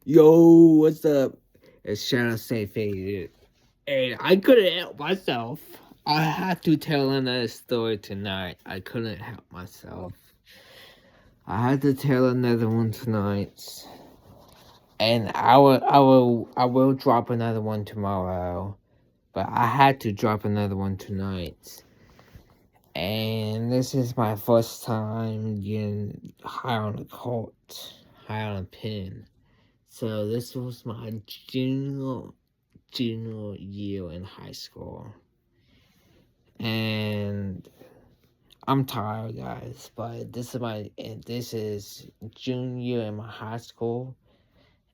Yo, what's up? It's Shadow Safe Faded. And I couldn't help myself. I had to tell another story tonight. I couldn't help myself. I had to tell another one tonight. And I will drop another one tomorrow. But I had to drop another one tonight. And this is my first time getting high on a court, high on a pin. So this was my junior year in high school. And I'm tired, guys, but this is junior in my high school,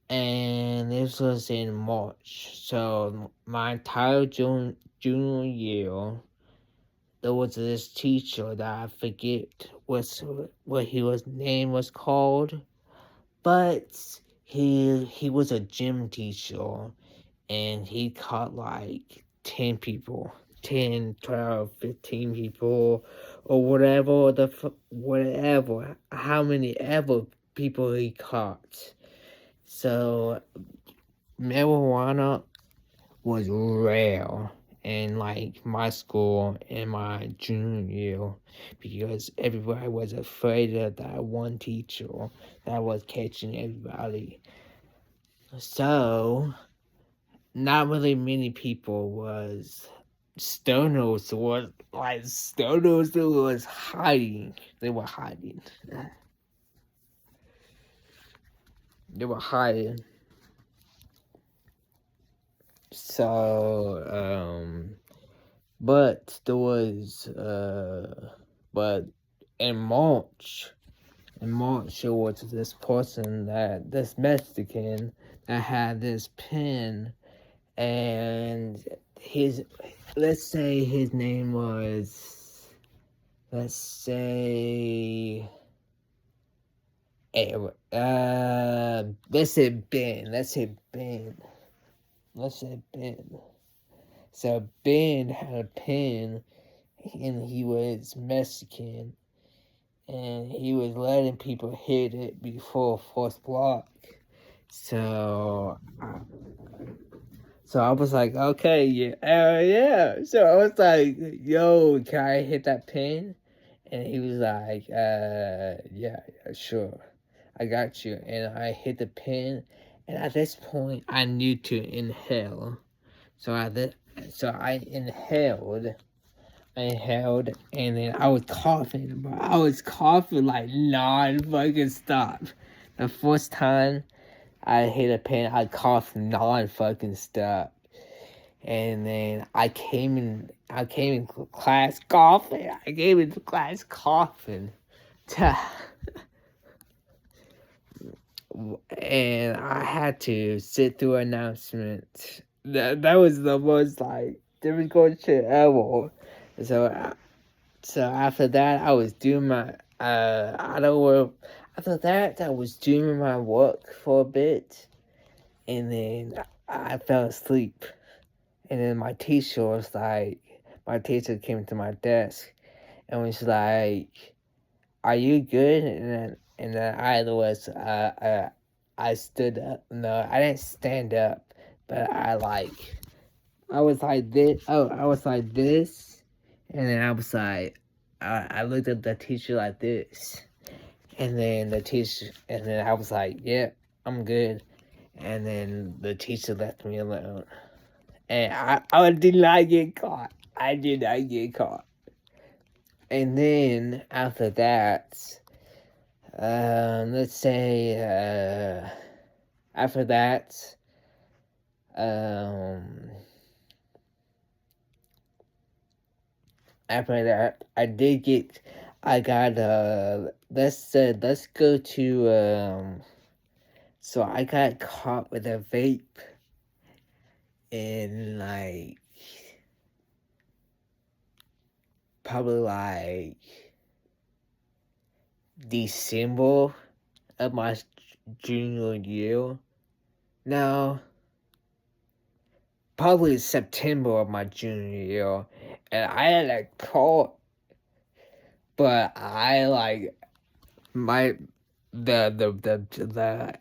and this was in March. So my entire junior year, there was this teacher that I forget what his name was called, but he was a gym teacher, and he caught like 10 people, 10, 12, 15 people, or whatever, how many ever people he caught. So marijuana was rare in like my school in my junior year, because everybody was afraid of that one teacher that was catching everybody. So not really many people was Stoners was hiding. They were hiding. They were hiding. So but there was but in March there was this Mexican that had this pen, and let's say his name was, let's say Ben. So Ben had a pen, and he was Mexican, and he was letting people hit it before first block. So I was like, okay, yeah. So I was like, yo, can I hit that pin? And he was like, yeah, sure, I got you. And I hit the pin, and at this point, I knew to inhale. So I inhaled, and then I was coughing, but I was coughing like non-fucking stop. The first time I hit a pin, I coughed non-fucking stop. And then I came in class coughing. And I had to sit through announcements. That was the most like difficult shit ever. So after that, I was doing my I don't know. After that, I was doing my work for a bit, and then I fell asleep. And then my teacher came to my desk and was like, "Are you good?" And then I stood up. No, I didn't stand up, but I was like this. Oh, I was like this, and then I looked at the teacher like this, and then I was like, "Yeah, I'm good." And then the teacher left me alone. And I did not get caught. I did not get caught. And then after that, let's say after that, um, I got let's go to so I got caught with a vape in like probably like December of my junior year. No, probably September of my junior year, and I had a call, but I like my the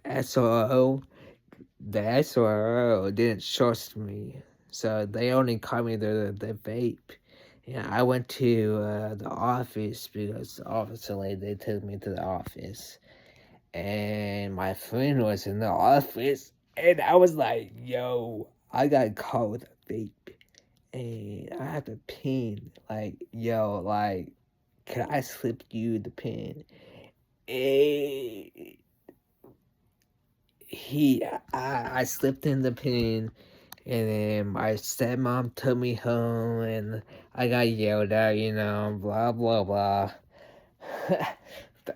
SRO the SRO didn't trust me, so they only called me the vape. And I went to the office because the officer lady, they took me to the office. And my friend was in the office, and I was like, yo, I got caught with a vape. And I have a pin. Like, yo, like, can I slip you the pin? And I slipped in the pin, and then my stepmom took me home, and I got yelled at, blah blah blah.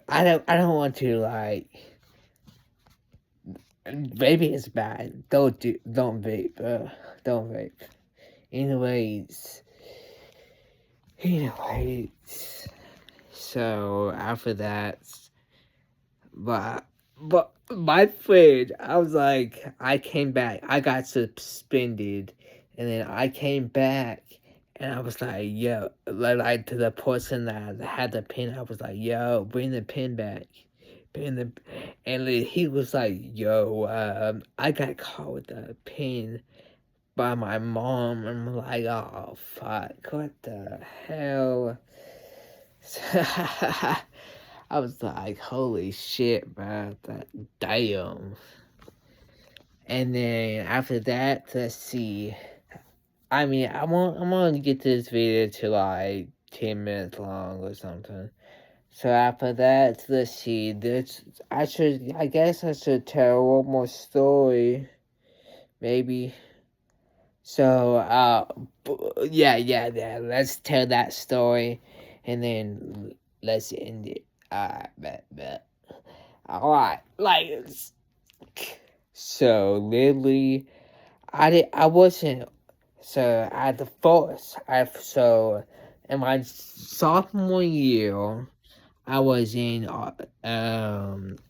I don't want to like. Vaping is bad. Don't vape. Don't vape. Anyways, so after that, but my friend, I was like, I came back. I got suspended, and then I came back, and I was like, yo, like to the person that had the pin, I was like, yo, bring the pin back. Bring the, and then he was like, yo, I got caught with the pin by my mom. I'm like, oh fuck, what the hell? I was like, holy shit, bro, damn. And then after that, let's see. I mean, I'm gonna get this video to like 10 minutes long or something. So after that, let's see. I guess I should tell one more story, maybe. So, yeah. Let's tell that story, and then let's end it. Bet. All right, like, so literally, I wasn't. So at the first, in my sophomore year, I was in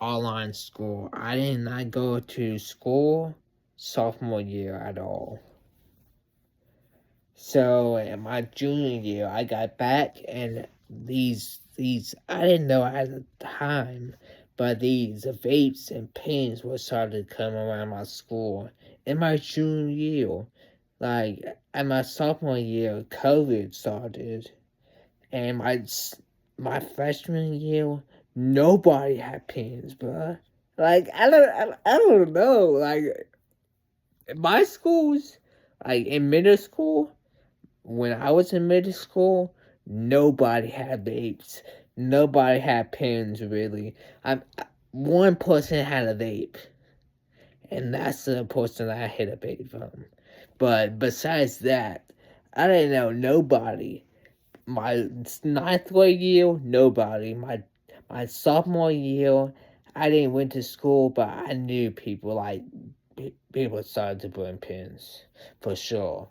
online school. I did not go to school sophomore year at all. So in my junior year, I got back, and these I didn't know at the time, but these vapes and pens were started to come around my school in my junior year. Like at my sophomore year, COVID started, and my freshman year, nobody had pens, bro. Like I don't know. Like in my schools, like in middle school. When I was in middle school, nobody had vapes. Nobody had pens, really. One person had a vape, and that's the person I hit a vape from. But besides that, I didn't know nobody. My ninth grade year, nobody. My sophomore year, I didn't went to school, but I knew people. Like people started to burn pens for sure.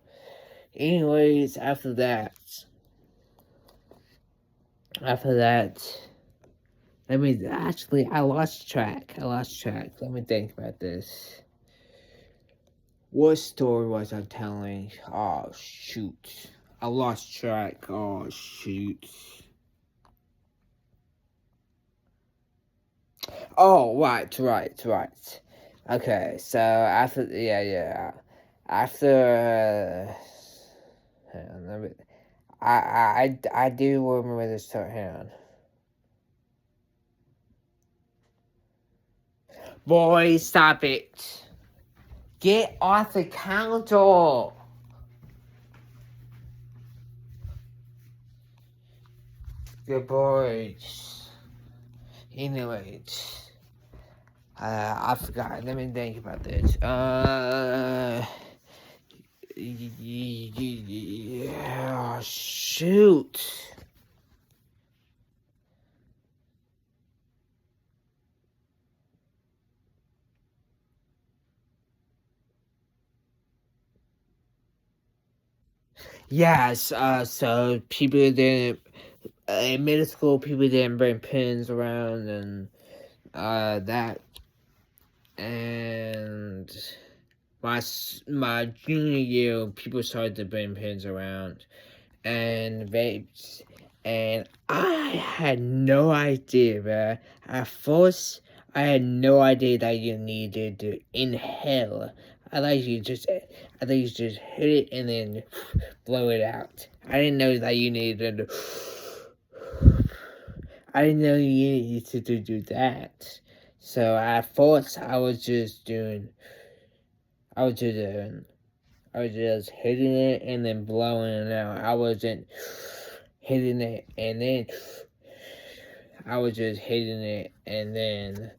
Anyways, after that, I lost track. Let me think about this. What story was I telling? Oh, shoot. I lost track. Oh, shoot. Oh, right. Okay, so after, yeah. After, hang on, let me, I do remember this story. Hang on. Boys, stop it. Get off the counter. Good boys. Anyways, I forgot. Let me think about this. Yeah, shoot. Yes, so people didn't, in middle school, people didn't bring pens around, and, that, and my junior year, people started to bring pens around, and vapes, and I had no idea, man. At first, I had no idea that you needed to inhale. I thought you just hit it and then blow it out. I didn't know that you needed to. I didn't know you needed to do that. So at first, I was just hitting it and then blowing it out. I wasn't hitting it and then I was just hitting it and then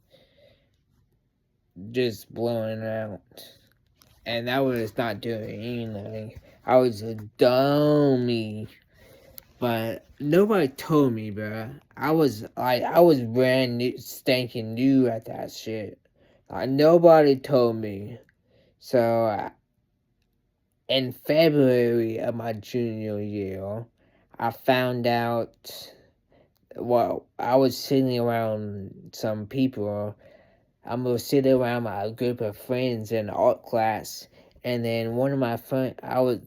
just blowing it out. And that was not doing anything. I was a dummy. But nobody told me, bro. I was brand new, stinking new at that shit. Nobody told me. So in February of my junior year, I found out. Well, I was sitting around some people. I was sitting around my group of friends in art class, and then one of my friends,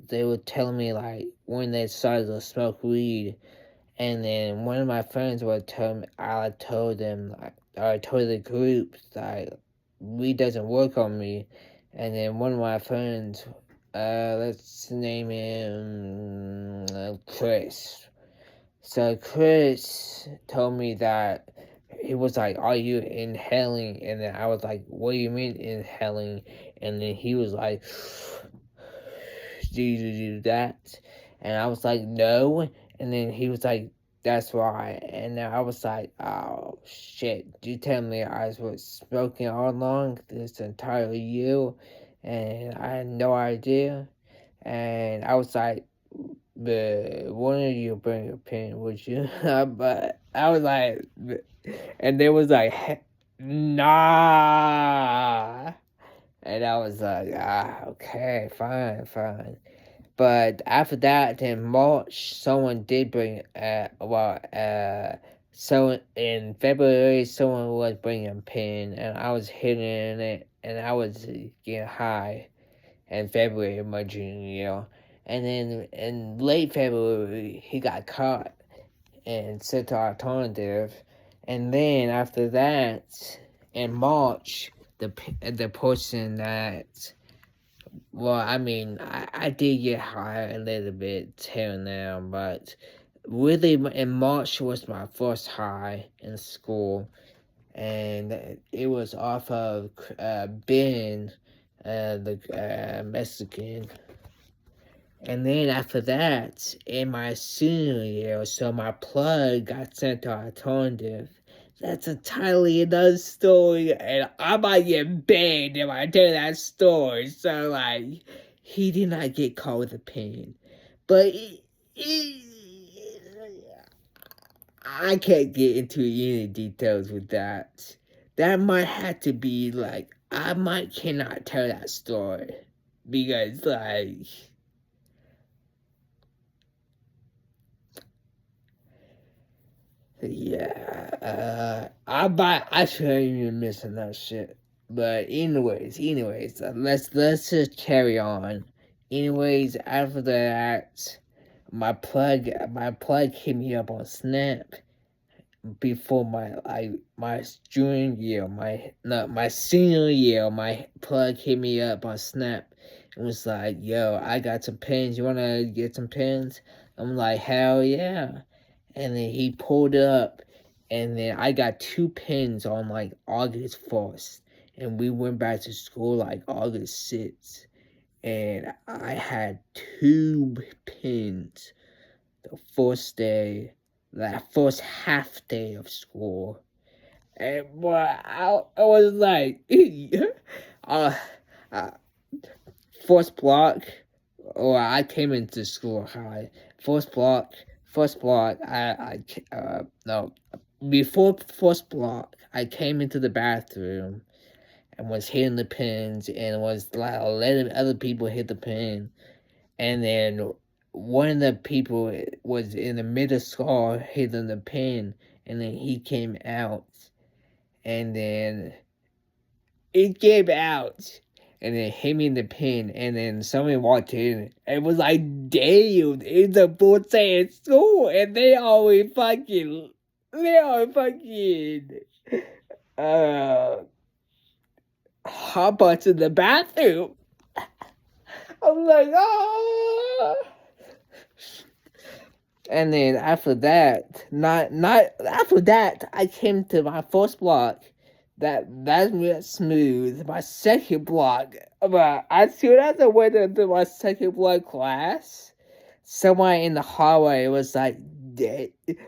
they were telling me like when they started to smoke weed, and then one of my friends would tell me, I told them, like, I told the group that weed doesn't work on me, and then one of my friends, let's name him Chris. So Chris told me that he was like, "Are you inhaling?" And then I was like, "What do you mean inhaling?" And then he was like, "Do you do that?" And I was like, "No." And then he was like, "That's why." And then I was like, "Oh shit! You tell me I was smoking all along this entire year, and I had no idea." And I was like, "But one of you bring a pen, would you?" But I was like, and they was like, "Nah." And I was like, okay, fine. But after that, in March, someone did bring, so in February, someone was bringing a pen, and I was hitting it, and I was getting high in February of my junior year. And then in late February, he got caught and sent to alternative. And then after that, in March, the person that, well, I mean, I did get high a little bit here and there, but really in March was my first high in school, and it was off of Ben, the Mexican. And then after that, in my senior year, so my plug got sent to alternative. That's entirely another story, and I might get banned if I tell that story. So, like, he did not get caught with a pen. But I can't get into any details with that. That might have to be, like, I might cannot tell that story. Because, like, yeah, I shouldn't even missing that shit. But anyways, let's just carry on. Anyways, after that, my plug hit me up on Snap before my junior year, my senior year. My plug hit me up on Snap and was like, "Yo, I got some pens. You wanna get some pens?" I'm like, "Hell yeah!" And then he pulled up, and then I got 2 pins on like August 1st, and we went back to school like August 6th, and I had 2 pins the first day, that first half day of school. And boy, I was like, uh, uh, first block, or I came into school high. First block, no, before first block, I came into the bathroom and was hitting the pins and was like letting other people hit the pin. And then one of the people was in the middle score hitting the pin, and then he came out, and then it came out, and then hit me in the pin, and then somebody walked in, and was like, "Damn, it's a fourth day at school," and they always fucking. hop onto the bathroom. I'm like, oh. And then after that, not after that, I came to my first block. That went smooth. My second block, but as soon as I went into my second block class, someone in the hallway was like,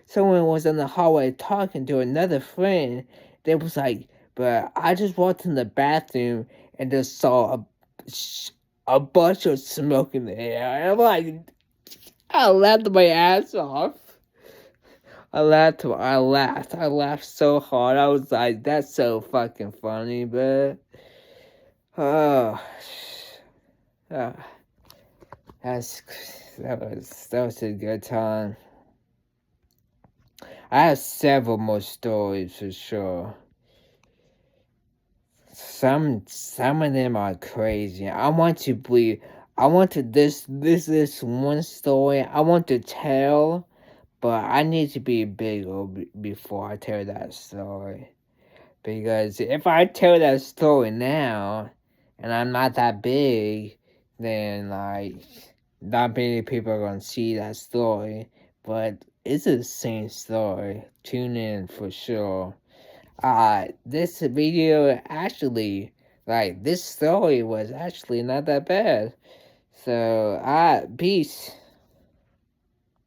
someone was in the hallway talking to another friend. They was like, but I just walked in the bathroom and just saw a bunch of smoke in the air. And I'm like, I laughed my ass off. I laughed so hard. I was like, that's so fucking funny, but oh, uh, that was a good time. I have several more stories for sure. Some of them are crazy. I want to this one story I want to tell, but I need to be bigger before I tell that story. Because if I tell that story now, and I'm not that big, then like not many people are gonna see that story. But it's the same story. Tune in for sure. This video actually, like this story was actually not that bad. So, peace.